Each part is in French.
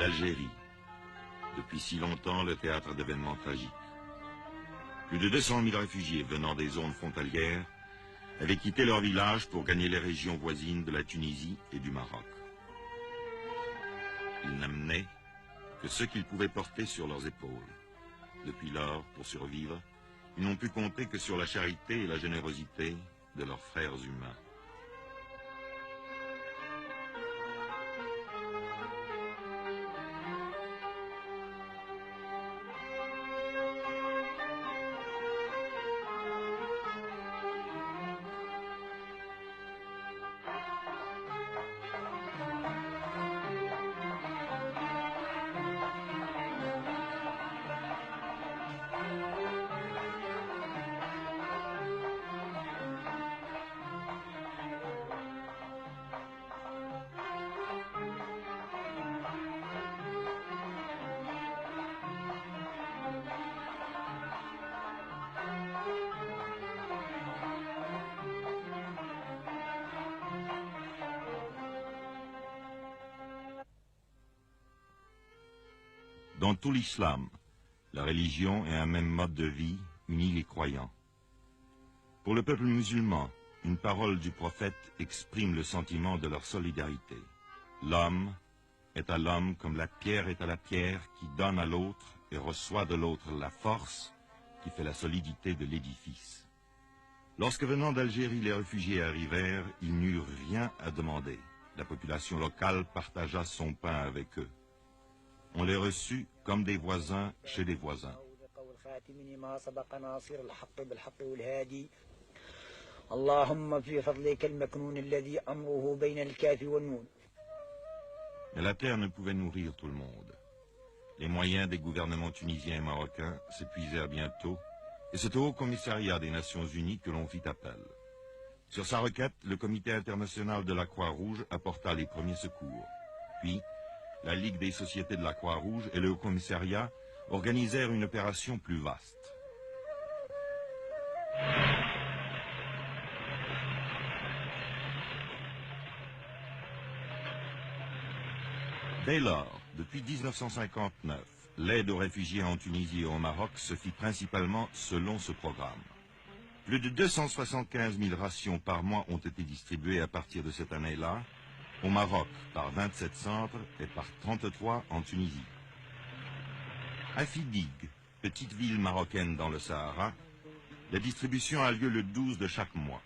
l'Algérie, depuis si longtemps le théâtre d'événements tragiques. Plus de 200 000 réfugiés venant des zones frontalières avaient quitté leur village pour gagner les régions voisines de la Tunisie et du Maroc. Ils n'amenaient que ce qu'ils pouvaient porter sur leurs épaules. Depuis lors, pour survivre, ils n'ont pu compter que sur la charité et la générosité de leurs frères humains. Dans tout l'islam, la religion et un même mode de vie unit les croyants. Pour le peuple musulman, une parole du prophète exprime le sentiment de leur solidarité. L'homme est à l'homme comme la pierre est à la pierre qui donne à l'autre et reçoit de l'autre la force qui fait la solidité de l'édifice. Lorsque venant d'Algérie les réfugiés arrivèrent, ils n'eurent rien à demander. La population locale partagea son pain avec eux. On les reçut comme des voisins chez des voisins. Mais la terre ne pouvait nourrir tout le monde. Les moyens des gouvernements tunisiens et marocains s'épuisèrent bientôt, et c'est au Haut-Commissariat des Nations Unies que l'on fit appel. Sur sa requête, le Comité international de la Croix-Rouge apporta les premiers secours. Puis, la Ligue des sociétés de la Croix-Rouge et le Haut-Commissariat organisèrent une opération plus vaste. Dès lors, depuis 1959, l'aide aux réfugiés en Tunisie et au Maroc se fit principalement selon ce programme. Plus de 275 000 rations par mois ont été distribuées à partir de cette année-là, au Maroc par 27 centres et par 33 en Tunisie. À Fidig, petite ville marocaine dans le Sahara, la distribution a lieu le 12 de chaque mois.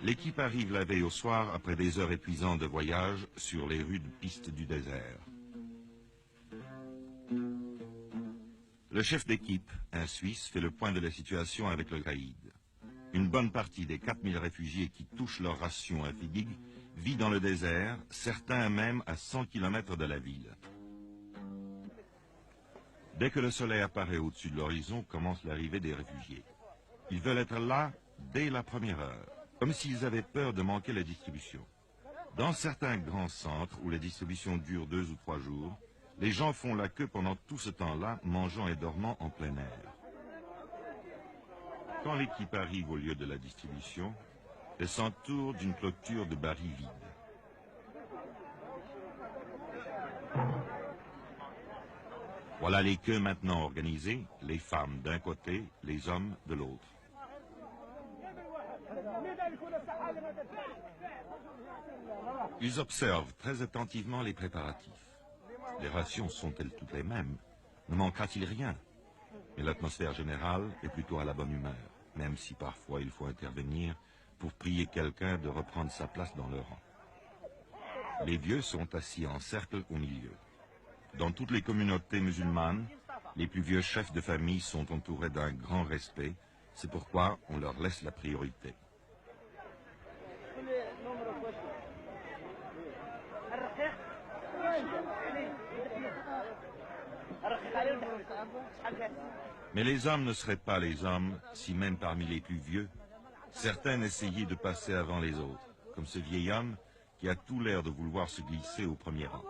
L'équipe arrive la veille au soir après des heures épuisantes de voyage sur les rudes pistes du désert. Le chef d'équipe, un Suisse, fait le point de la situation avec le Caïd. Une bonne partie des 4000 réfugiés qui touchent leur ration à Fidig vit dans le désert, certains même à 100 km de la ville. Dès que le soleil apparaît au-dessus de l'horizon, commence l'arrivée des réfugiés. Ils veulent être là dès la première heure, comme s'ils avaient peur de manquer la distribution. Dans certains grands centres où la distribution dure 2 ou 3 jours, les gens font la queue pendant tout ce temps-là, mangeant et dormant en plein air. Quand l'équipe arrive au lieu de la distribution, elle s'entoure d'une clôture de barils vides. Voilà les queues maintenant organisées, les femmes d'un côté, les hommes de l'autre. Ils observent très attentivement les préparatifs. Les rations sont-elles toutes les mêmes? Ne manquera-t-il rien? Mais l'atmosphère générale est plutôt à la bonne humeur, même si parfois il faut intervenir pour prier quelqu'un de reprendre sa place dans le rang. Les vieux sont assis en cercle au milieu. Dans toutes les communautés musulmanes, les plus vieux chefs de famille sont entourés d'un grand respect, c'est pourquoi on leur laisse la priorité. Mais les hommes ne seraient pas les hommes si même parmi les plus vieux, certains essayaient de passer avant les autres, comme ce vieil homme qui a tout l'air de vouloir se glisser au premier rang.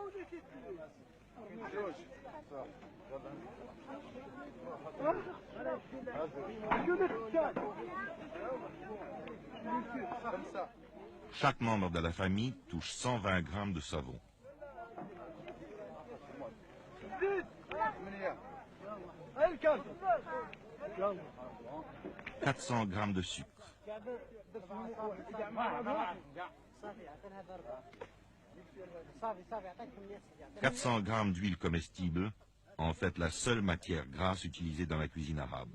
Chaque membre de la famille touche 120 grammes de savon. 400 grammes de sucre, 400 grammes d'huile comestible, en fait la seule matière grasse utilisée dans la cuisine arabe.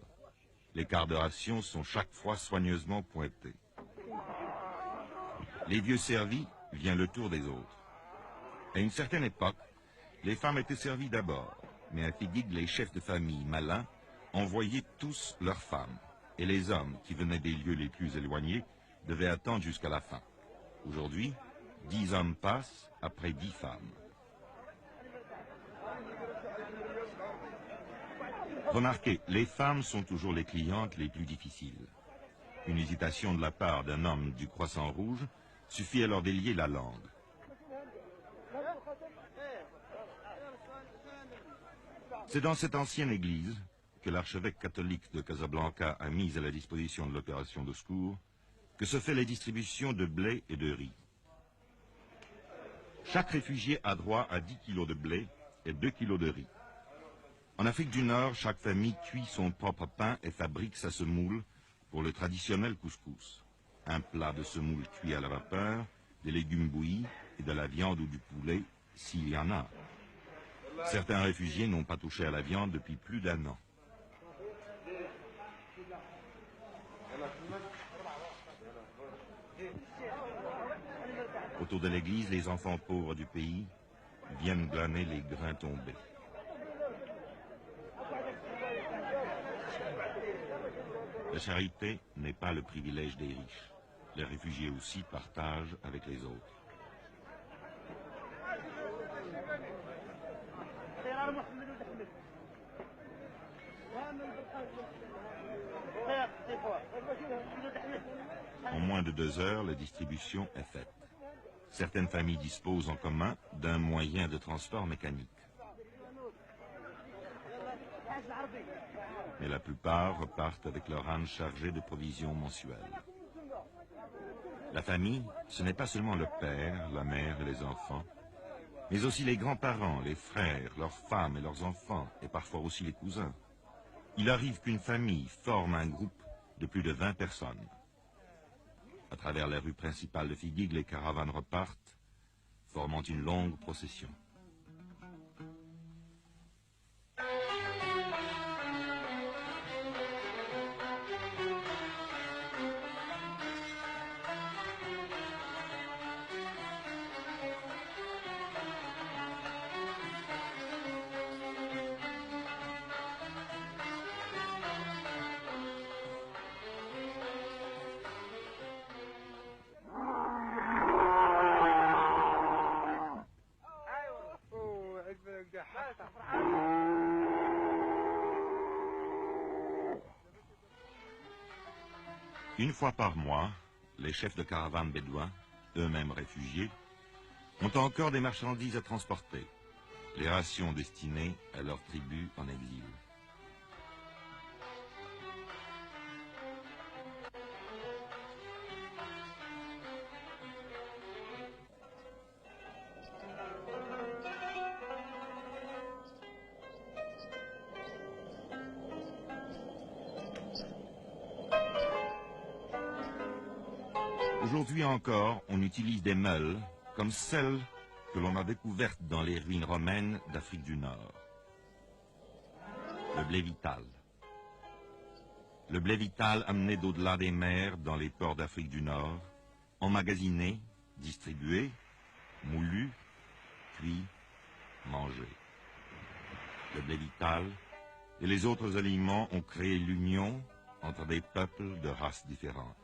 Les quarts de ration sont chaque fois soigneusement pointés. Les vieux servis, vient le tour des autres. À une certaine époque, les femmes étaient servies d'abord, mais à Fidig, les chefs de famille malins envoyaient tous leurs femmes, et les hommes qui venaient des lieux les plus éloignés devaient attendre jusqu'à la fin. Aujourd'hui, 10 hommes passent après 10 femmes. Remarquez, les femmes sont toujours les clientes les plus difficiles. Une hésitation de la part d'un homme du Croissant Rouge suffit à leur délier la langue. C'est dans cette ancienne église que l'archevêque catholique de Casablanca a mise à la disposition de l'opération de secours que se fait la distribution de blé et de riz. Chaque réfugié a droit à 10 kilos de blé et 2 kilos de riz. En Afrique du Nord, chaque famille cuit son propre pain et fabrique sa semoule pour le traditionnel couscous. Un plat de semoule cuit à la vapeur, des légumes bouillis et de la viande ou du poulet, s'il y en a. Certains réfugiés n'ont pas touché à la viande depuis plus d'1 an. Autour de l'église, les enfants pauvres du pays viennent glaner les grains tombés. La charité n'est pas le privilège des riches. Les réfugiés aussi partagent avec les autres. En moins de 2 heures, la distribution est faite. Certaines familles disposent en commun d'un moyen de transport mécanique. Mais la plupart repartent avec leur âne chargé de provisions mensuelles. La famille, ce n'est pas seulement le père, la mère et les enfants, mais aussi les grands-parents, les frères, leurs femmes et leurs enfants, et parfois aussi les cousins. Il arrive qu'une famille forme un groupe de plus de 20 personnes. À travers les rues principales de Fidig, les caravanes repartent, formant une longue procession. Une fois par mois, les chefs de caravanes bédouins, eux-mêmes réfugiés, ont encore des marchandises à transporter, les rations destinées à leurs tribus en exil. Aujourd'hui encore, on utilise des meules comme celles que l'on a découvertes dans les ruines romaines d'Afrique du Nord. Le blé vital. Le blé vital amené d'au-delà des mers dans les ports d'Afrique du Nord, emmagasiné, distribué, moulu, puis mangé. Le blé vital et les autres aliments ont créé l'union entre des peuples de races différentes.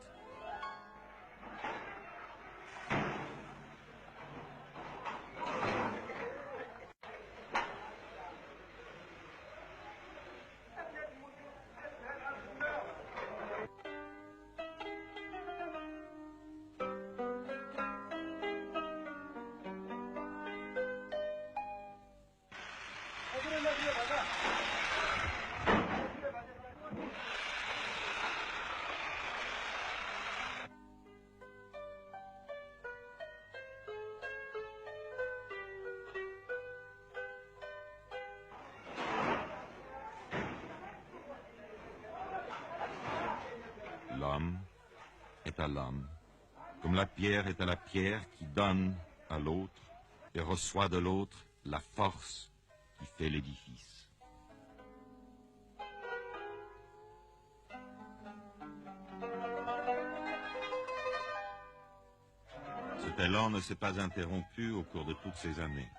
l'homme est à l'homme, comme la pierre est à la pierre qui donne à l'autre et reçoit de l'autre la force qui fait l'édifice. Cet élan ne s'est pas interrompu au cours de toutes ces années.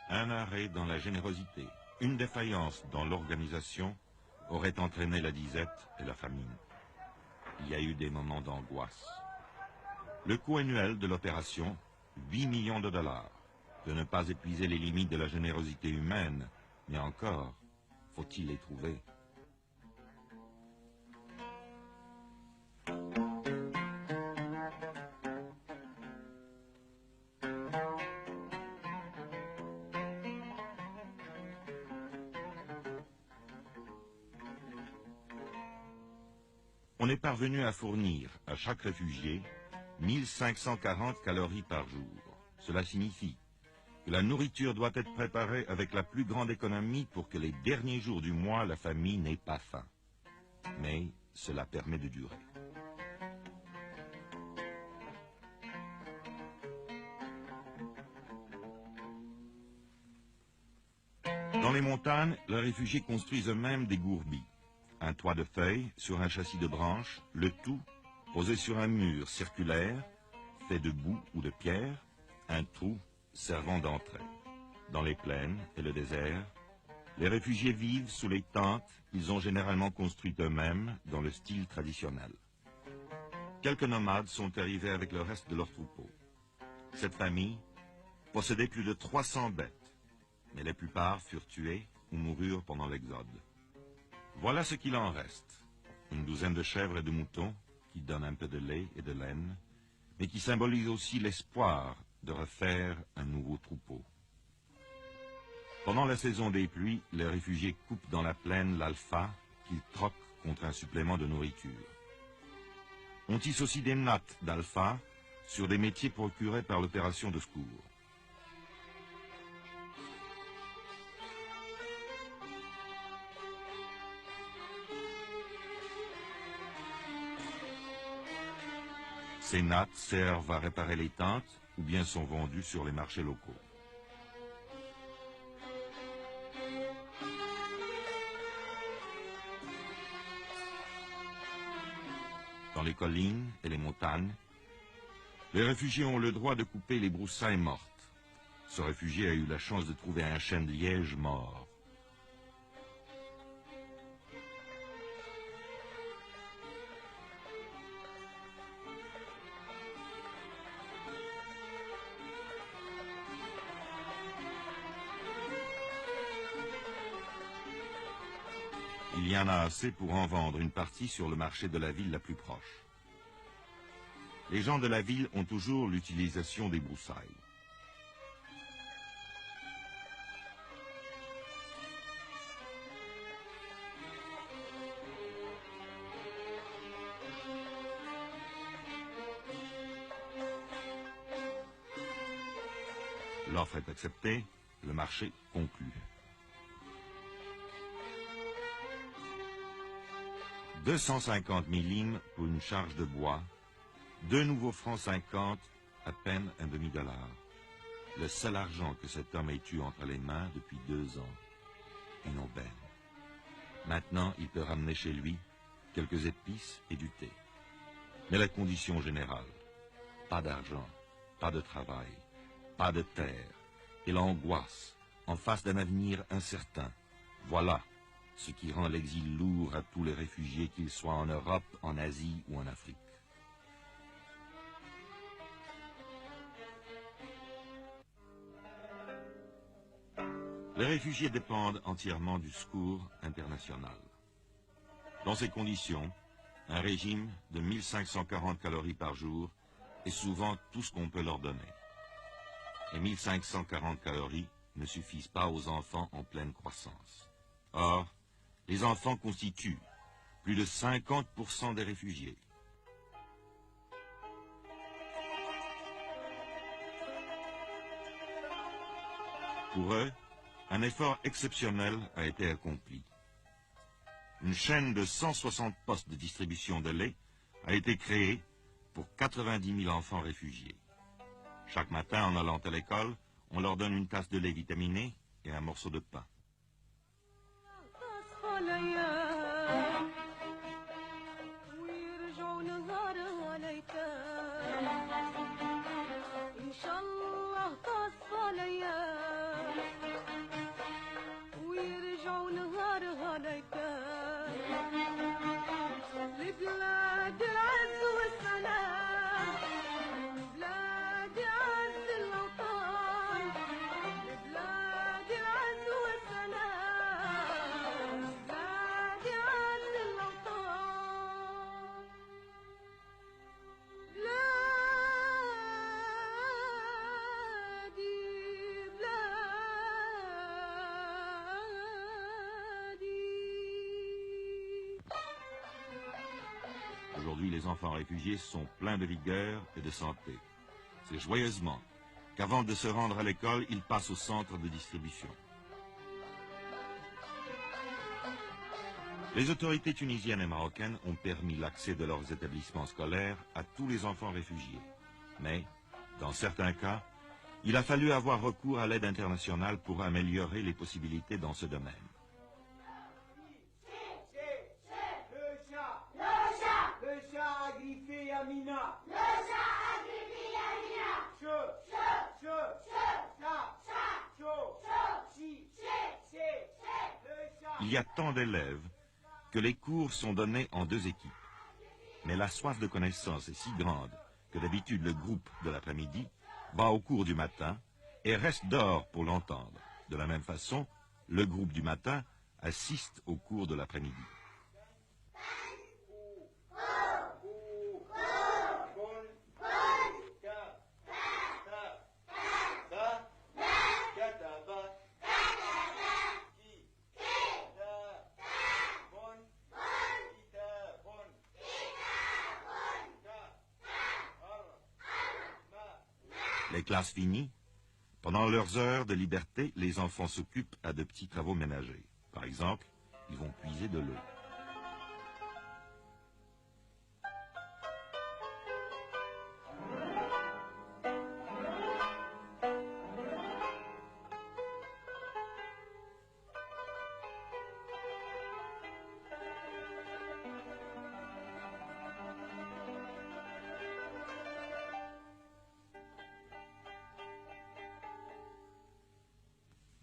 Un arrêt dans la générosité, une défaillance dans l'organisation aurait entraîné la disette et la famine. Il y a eu des moments d'angoisse. Le coût annuel de l'opération, 8 millions de dollars. De ne pas épuiser les limites de la générosité humaine, mais encore, faut-il les trouver? On est parvenu à fournir à chaque réfugié 1540 calories par jour. Cela signifie que la nourriture doit être préparée avec la plus grande économie pour que les derniers jours du mois, la famille n'ait pas faim. Mais cela permet de durer. Dans les montagnes, les réfugiés construisent eux-mêmes des gourbis. Un toit de feuilles sur un châssis de branches, le tout posé sur un mur circulaire, fait de boue ou de pierre, un trou servant d'entrée. Dans les plaines et le désert, les réfugiés vivent sous les tentes qu'ils ont généralement construites eux-mêmes dans le style traditionnel. Quelques nomades sont arrivés avec le reste de leur troupeau. Cette famille possédait plus de 300 bêtes, mais la plupart furent tués ou moururent pendant l'exode. Voilà ce qu'il en reste. Une douzaine de chèvres et de moutons qui donnent un peu de lait et de laine, mais qui symbolisent aussi l'espoir de refaire un nouveau troupeau. Pendant la saison des pluies, les réfugiés coupent dans la plaine l'alpha qu'ils troquent contre un supplément de nourriture. On tisse aussi des nattes d'alpha sur des métiers procurés par l'opération de secours. Ces nattes servent à réparer les tentes ou bien sont vendues sur les marchés locaux. Dans les collines et les montagnes, les réfugiés ont le droit de couper les broussailles mortes. Ce réfugié a eu la chance de trouver un chêne de liège mort. Il y en a assez pour en vendre une partie sur le marché de la ville la plus proche. Les gens de la ville ont toujours l'utilisation des broussailles. L'offre est acceptée, le marché conclu. 250 millim pour une charge de bois, 2 nouveaux francs 50, à peine un demi-dollar. Le seul argent que cet homme ait eu entre les mains depuis 2 ans. Une aubaine. Maintenant, il peut ramener chez lui quelques épices et du thé. Mais la condition générale, pas d'argent, pas de travail, pas de terre, et l'angoisse en face d'un avenir incertain. Voilà ce qui rend l'exil lourd à tous les réfugiés, qu'ils soient en Europe, en Asie ou en Afrique. Les réfugiés dépendent entièrement du secours international. Dans ces conditions, un régime de 1540 calories par jour est souvent tout ce qu'on peut leur donner. Et 1540 calories ne suffisent pas aux enfants en pleine croissance. Or, les enfants constituent plus de 50% des réfugiés. Pour eux, un effort exceptionnel a été accompli. Une chaîne de 160 postes de distribution de lait a été créé pour 90 000 enfants réfugiés. Chaque matin, en allant à l'école, on leur donne une tasse de lait vitaminé et un morceau de pain. Aujourd'hui, les enfants réfugiés sont pleins de vigueur et de santé. C'est joyeusement qu'avant de se rendre à l'école, ils passent au centre de distribution. Les autorités tunisiennes et marocaines ont permis l'accès de leurs établissements scolaires à tous les enfants réfugiés. Mais, dans certains cas, il a fallu avoir recours à l'aide internationale pour améliorer les possibilités dans ce domaine. Le chat a griffé Yamina. Le chat a griffé Yamina. Il y a tant d'élèves que les cours sont donnés en 2 équipes. Mais la soif de connaissance est si grande que d'habitude le groupe de l'après-midi va au cours du matin et reste dehors pour l'entendre. De la même façon, le groupe du matin assiste au cours de l'après-midi. Les classes finies, pendant leurs heures de liberté, les enfants s'occupent à de petits travaux ménagers. Par exemple, ils vont puiser de l'eau.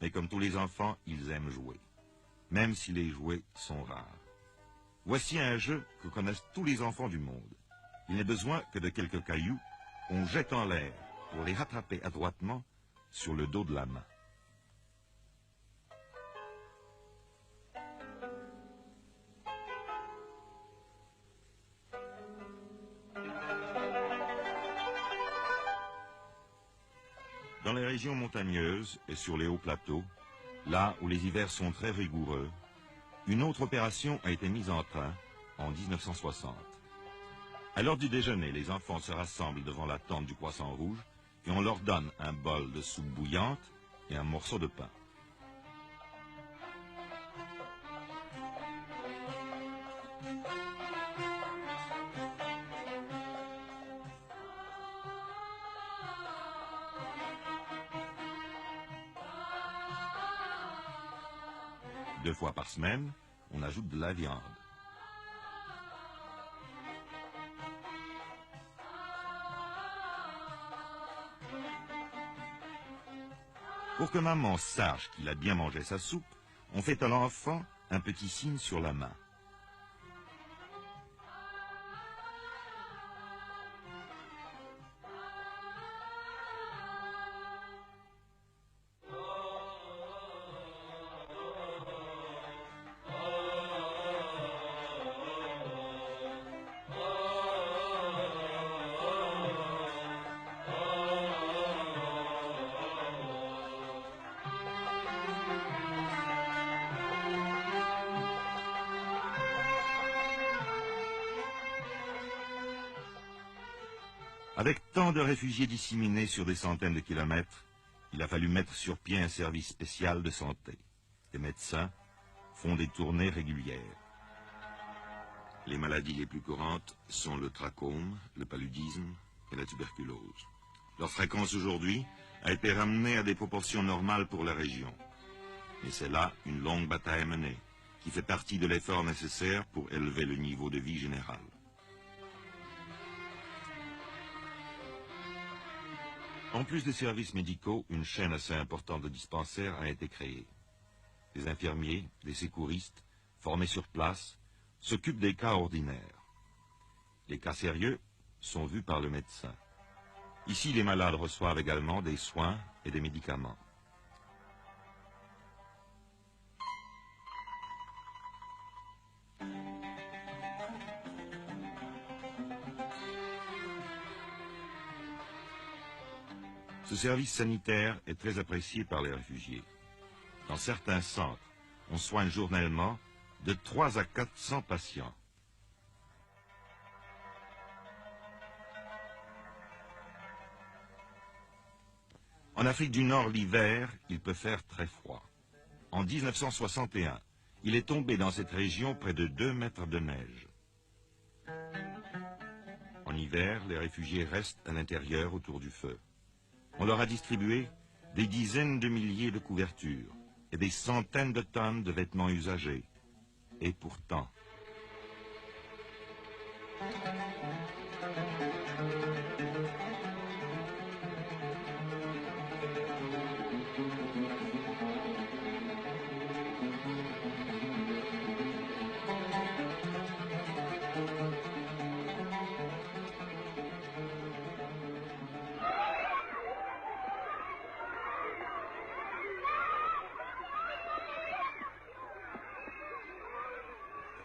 Mais comme tous les enfants, ils aiment jouer, même si les jouets sont rares. Voici un jeu que connaissent tous les enfants du monde. Il n'est besoin que de quelques cailloux qu'on jette en l'air pour les rattraper adroitement sur le dos de la main. Dans les régions montagneuses et sur les hauts plateaux, là où les hivers sont très rigoureux, une autre opération a été mise en train en 1960. À l'heure du déjeuner, les enfants se rassemblent devant la tente du Croissant Rouge et on leur donne un bol de soupe bouillante et un morceau de pain. Deux fois par semaine, on ajoute de la viande. Pour que maman sache qu'il a bien mangé sa soupe, on fait à l'enfant un petit signe sur la main. Avec tant de réfugiés disséminés sur des centaines de kilomètres, il a fallu mettre sur pied un service spécial de santé. Les médecins font des tournées régulières. Les maladies les plus courantes sont le trachome, le paludisme et la tuberculose. Leur fréquence aujourd'hui a été ramenée à des proportions normales pour la région. Mais c'est là une longue bataille menée, qui fait partie de l'effort nécessaire pour élever le niveau de vie général. En plus des services médicaux, une chaîne assez importante de dispensaires a été créée. Des infirmiers, des secouristes, formés sur place, s'occupent des cas ordinaires. Les cas sérieux sont vus par le médecin. Ici, les malades reçoivent également des soins et des médicaments. Ce service sanitaire est très apprécié par les réfugiés. Dans certains centres, on soigne journellement de 3 à 400 patients. En Afrique du Nord, l'hiver, il peut faire très froid. En 1961, il est tombé dans cette région près de 2 mètres de neige. En hiver, les réfugiés restent à l'intérieur autour du feu. On leur a distribué des dizaines de milliers de couvertures et des centaines de tonnes de vêtements usagés. Et pourtant...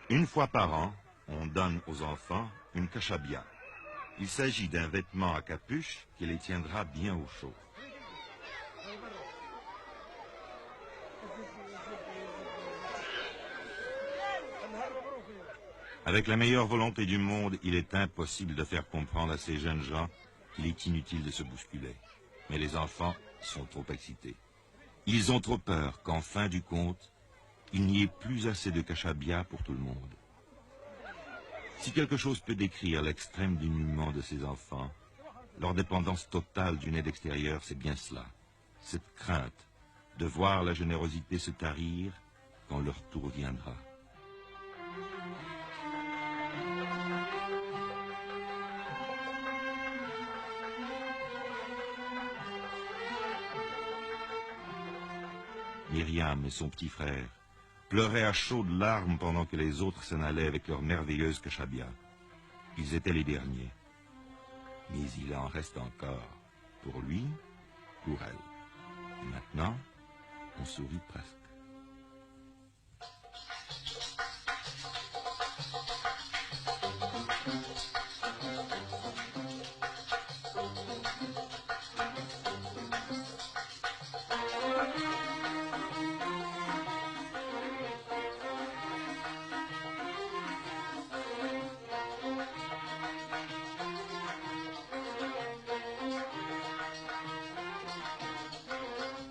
Une fois par an, on donne aux enfants une kashabia. Il s'agit d'un vêtement à capuche qui les tiendra bien au chaud. Avec la meilleure volonté du monde, il est impossible de faire comprendre à ces jeunes gens qu'il est inutile de se bousculer. Mais les enfants sont trop excités. Ils ont trop peur qu'en fin du compte, il n'y ait plus assez de kashabia pour tout le monde. Si quelque chose peut décrire l'extrême dénuement de ces enfants, leur dépendance totale d'une aide extérieure, c'est bien cela. Cette crainte de voir la générosité se tarir quand leur tour viendra. Myriam et son petit frère pleuraient à chaudes larmes pendant que les autres s'en allaient avec leur merveilleuse kashabia. Ils étaient les derniers. Mais il en reste encore. Pour lui, pour elle. Et maintenant, on sourit presque.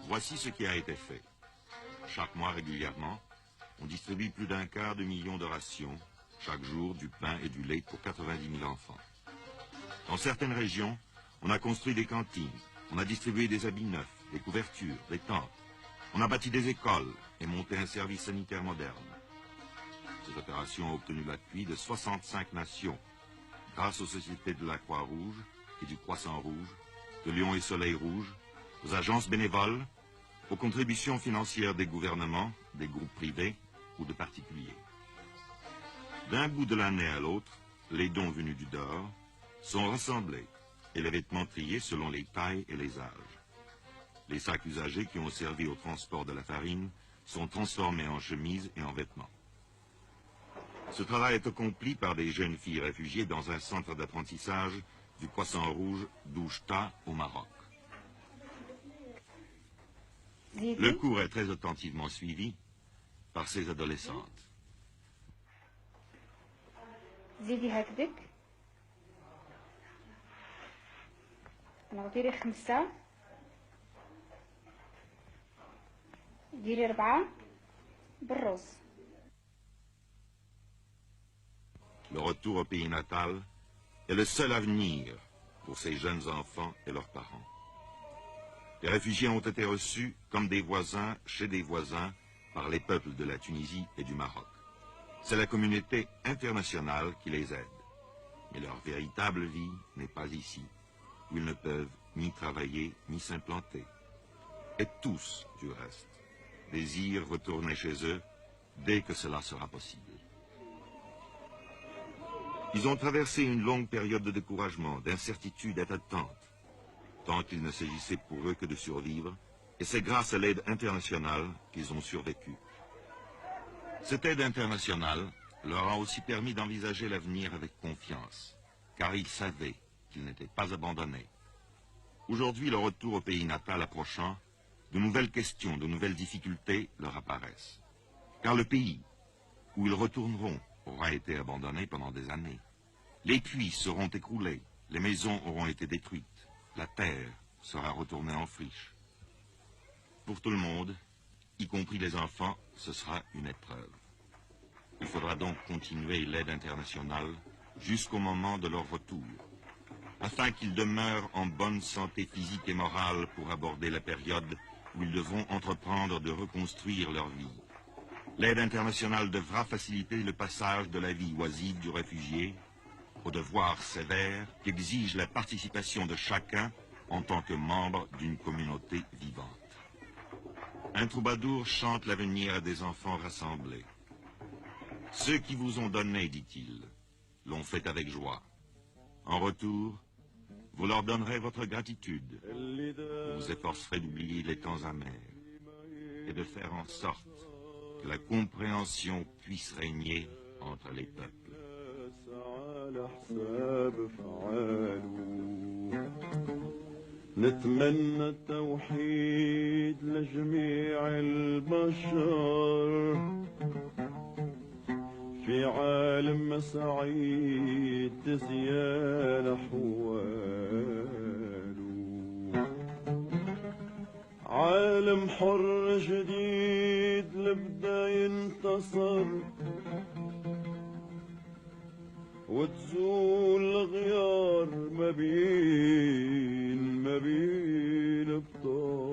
Voici ce qui a été fait. Chaque mois régulièrement, on distribue plus d'1/4 de million de rations, chaque jour du pain et du lait pour 90 000 enfants. Dans certaines régions, on a construit des cantines, on a distribué des habits neufs, des couvertures, des tentes. On a bâti des écoles et monté un service sanitaire moderne. Cette opération a obtenu l'appui de 65 nations, grâce aux sociétés de la Croix-Rouge et du Croissant-Rouge, de Lion et Soleil Rouge, aux agences bénévoles, aux contributions financières des gouvernements, des groupes privés ou de particuliers. D'un bout de l'année à l'autre, les dons venus du dehors sont rassemblés et les vêtements triés selon les tailles et les âges. Les sacs usagés qui ont servi au transport de la farine sont transformés en chemises et en vêtements. Ce travail est accompli par des jeunes filles réfugiées dans un centre d'apprentissage du Croissant-Rouge d'Oujda au Maroc. Le cours est très attentivement suivi par ces adolescentes. زيدي هكذاك نغديري 5 ديري 4 بالرز. le retour au pays natal, est le seul avenir pour ces jeunes enfants et leurs parents. Les réfugiés ont été reçus comme des voisins chez des voisins par les peuples de la Tunisie et du Maroc. C'est la communauté internationale qui les aide. Mais leur véritable vie n'est pas ici, où ils ne peuvent ni travailler ni s'implanter. Et tous, du reste, désirent retourner chez eux dès que cela sera possible. Ils ont traversé une longue période de découragement, d'incertitude et d'attente, tant qu'il ne s'agissait pour eux que de survivre, et c'est grâce à l'aide internationale qu'ils ont survécu. Cette aide internationale leur a aussi permis d'envisager l'avenir avec confiance, car ils savaient qu'ils n'étaient pas abandonnés. Aujourd'hui, le retour au pays natal approchant, de nouvelles questions, de nouvelles difficultés leur apparaissent. Car le pays où ils retourneront aura été abandonné pendant des années. Les puits seront écroulés, les maisons auront été détruites, la terre sera retournée en friche. Pour tout le monde, y compris les enfants, ce sera une épreuve. Il faudra donc continuer l'aide internationale jusqu'au moment de leur retour, afin qu'ils demeurent en bonne santé physique et morale pour aborder la période où ils devront entreprendre de reconstruire leur vie. L'aide internationale devra faciliter le passage de la vie oisive du réfugié au devoir sévère qui exige la participation de chacun en tant que membre d'une communauté vivante. Un troubadour chante l'avenir à des enfants rassemblés. Ceux qui vous ont donné, dit-il, l'ont fait avec joie. En retour, vous leur donnerez votre gratitude. Vous vous efforcerez d'oublier les temps amers et de faire en sorte que la compréhension puisse régner entre les peuples. نتمنى التوحيد لجميع البشر في عالم سعيد تزيان أحواله عالم حر جديد لبدا ينتصر وتزول الغيار ما بين ابطال